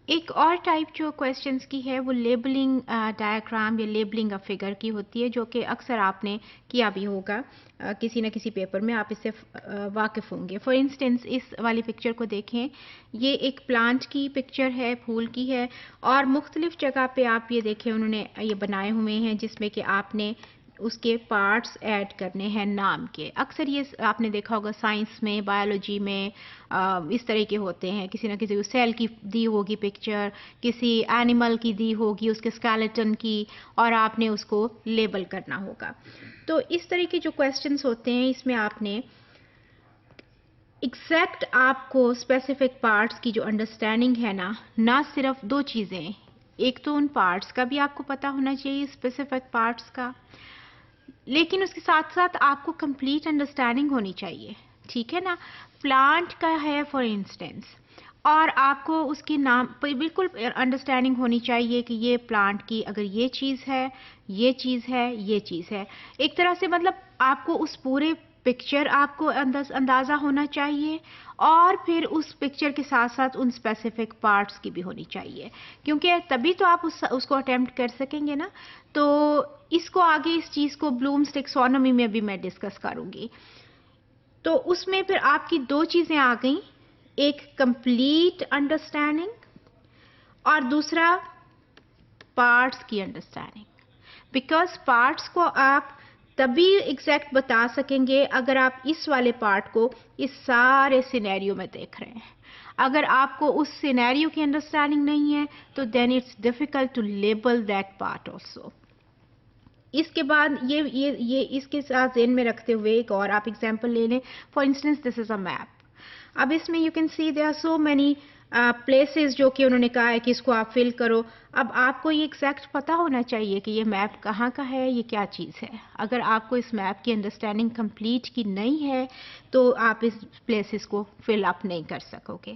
ایک اور ٹائپ جو کویسچنس کی ہے وہ لیبلنگ ڈایاگرام یا لیبلنگ آف فگر کی ہوتی ہے، جو کہ اکثر آپ نے کیا بھی ہوگا کسی نہ کسی پیپر میں، آپ اس سے واقف ہوں گے. فار انسٹنس اس والی پکچر کو دیکھیں، یہ ایک پلانٹ کی پکچر ہے، پھول کی ہے، اور مختلف جگہ پہ آپ یہ دیکھیں انہوں نے یہ بنائے ہوئے ہیں جس میں کہ آپ نے اس کے پارٹس ایڈ کرنے ہیں نام کے. اکثر یہ آپ نے دیکھا ہوگا سائنس میں، بایولوجی میں اس طرح کے ہوتے ہیں. کسی نہ کسی سیل کی دی ہوگی پکچر، کسی اینیمل کی دی ہوگی اس کے اسکیلیٹن کی، اور آپ نے اس کو لیبل کرنا ہوگا. تو اس طرح کے جو کویسچنس ہوتے ہیں اس میں آپ نے ایگزیکٹ آپ کو اسپیسیفک پارٹس کی جو انڈرسٹینڈنگ ہے نا، نہ صرف دو چیزیں، ایک تو ان پارٹس کا بھی آپ کو پتا ہونا چاہیے، اسپیسیفک پارٹس کا، لیکن اس کے ساتھ ساتھ آپ کو کمپلیٹ انڈرسٹینڈنگ ہونی چاہیے. ٹھیک ہے نا؟ پلانٹ کا ہے فار انسٹنس، اور آپ کو اس کی نام بالکل انڈرسٹینڈنگ ہونی چاہیے کہ یہ پلانٹ کی اگر یہ چیز ہے، یہ چیز ہے، یہ چیز ہے. ایک طرح سے مطلب آپ کو اس پورے پکچر آپ کو اندازہ ہونا چاہیے، اور پھر اس پکچر کے ساتھ ساتھ ان اسپیسیفک پارٹس کی بھی ہونی چاہیے، کیونکہ تبھی تو آپ اس کو اٹیمپٹ کر سکیں گے نا. تو اس کو آگے اس چیز کو بلومز ٹیکسونومی میں بھی میں ڈسکس کروں گی. تو اس میں پھر آپ کی دو چیزیں آ گئیں، ایک کمپلیٹ انڈرسٹینڈنگ اور دوسرا پارٹس کی انڈرسٹینڈنگ. بیکاز پارٹس کو آپ تبھی ایگزیکٹ بتا سکیں گے اگر آپ اس والے پارٹ کو اس سارے سینیریو میں دیکھ رہے ہیں. اگر آپ کو اس سینیریو کی انڈرسٹینڈنگ نہیں ہے تو then it's difficult to label that part also. اس کے بعد یہ اس کے ساتھ ذہن میں رکھتے ہوئے ایک اور آپ ایگزامپل لے لیں. For instance this is a map. اب اس میں you can see there are so many places جو کہ انہوں نے کہا ہے کہ اس کو آپ فل کرو. اب آپ کو یہ ایگزیکٹ پتا ہونا چاہیے کہ یہ میپ کہاں کا ہے، یہ کیا چیز ہے. اگر آپ کو اس میپ کی انڈرسٹینڈنگ کمپلیٹ کی نہیں ہے تو آپ اس پلیسز کو فل اپ نہیں کر سکو گے.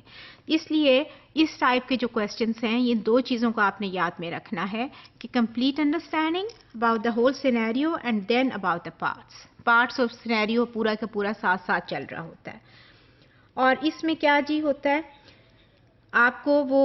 اس لیے اس ٹائپ کے جو کویسچنس ہیں، یہ دو چیزوں کو آپ نے یاد میں رکھنا ہے کہ complete understanding about the whole scenario and then about the parts of scenario پورا کا پورا ساتھ ساتھ چل رہا ہوتا ہے. اور اس میں کیا جی ہوتا ہے، آپ کو وہ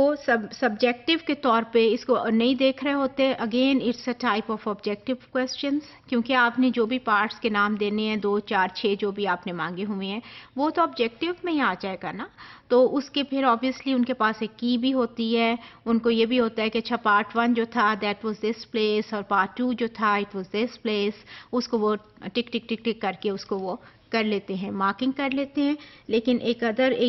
سبجیکٹیو کے طور پہ اس کو نہیں دیکھ رہے ہوتے. Again it's a type of objective questions, کیونکہ آپ نے جو بھی پارٹس کے نام دینے ہیں 2 4 6 جو بھی آپ نے مانگے ہوئے ہیں وہ تو آبجیکٹیو میں ہی آ جائے گا نا. تو اس کے پھر آبویسلی ان کے پاس ایک کی بھی ہوتی ہے، ان کو یہ بھی ہوتا ہے کہ اچھا پارٹ 1 جو تھا دیٹ واز دس پلیس، اور پارٹ 2 جو تھا اٹ واز دس پلیس. اس کو وہ ٹک ٹک ٹک ٹک کر کے اس کو وہ کر لیتے ہیں، مارکنگ کر لیتے ہیں. لیکن ایک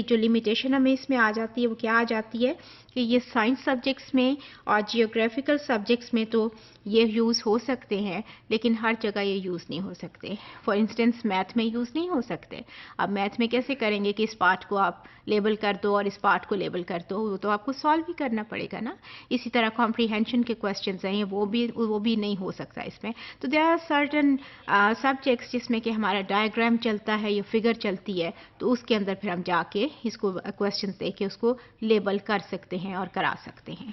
جو لمیٹیشن ہمیں اس میں آ جاتی ہے وہ کیا آ جاتی ہے کہ یہ سائنس سبجیکٹس میں اور جیوگرافیکل سبجیکٹس میں تو یہ یوز ہو سکتے ہیں، لیکن ہر جگہ یہ یوز نہیں ہو سکتے. فار انسٹنس میتھ میں یوز نہیں ہو سکتے. اب میتھ میں کیسے کریں گے کہ اس پارٹ کو آپ لیبل کر دو اور اس پارٹ کو لیبل کر دو، وہ تو آپ کو سالو بھی کرنا پڑے گا نا. اسی طرح کمپریہنشن کے کویسچنز ہیں وہ بھی نہیں ہو سکتا اس میں. تو دیر آر سرٹن سبجیکٹس جس میں کہ ہمارا ڈائیگرام چلتا ہے یا فگر چلتی ہے، تو اس کے اندر پھر ہم جا کے اس کو کویسچنز دے کے اس کو لیبل کر سکتے ہیں اور کرا سکتے ہیں.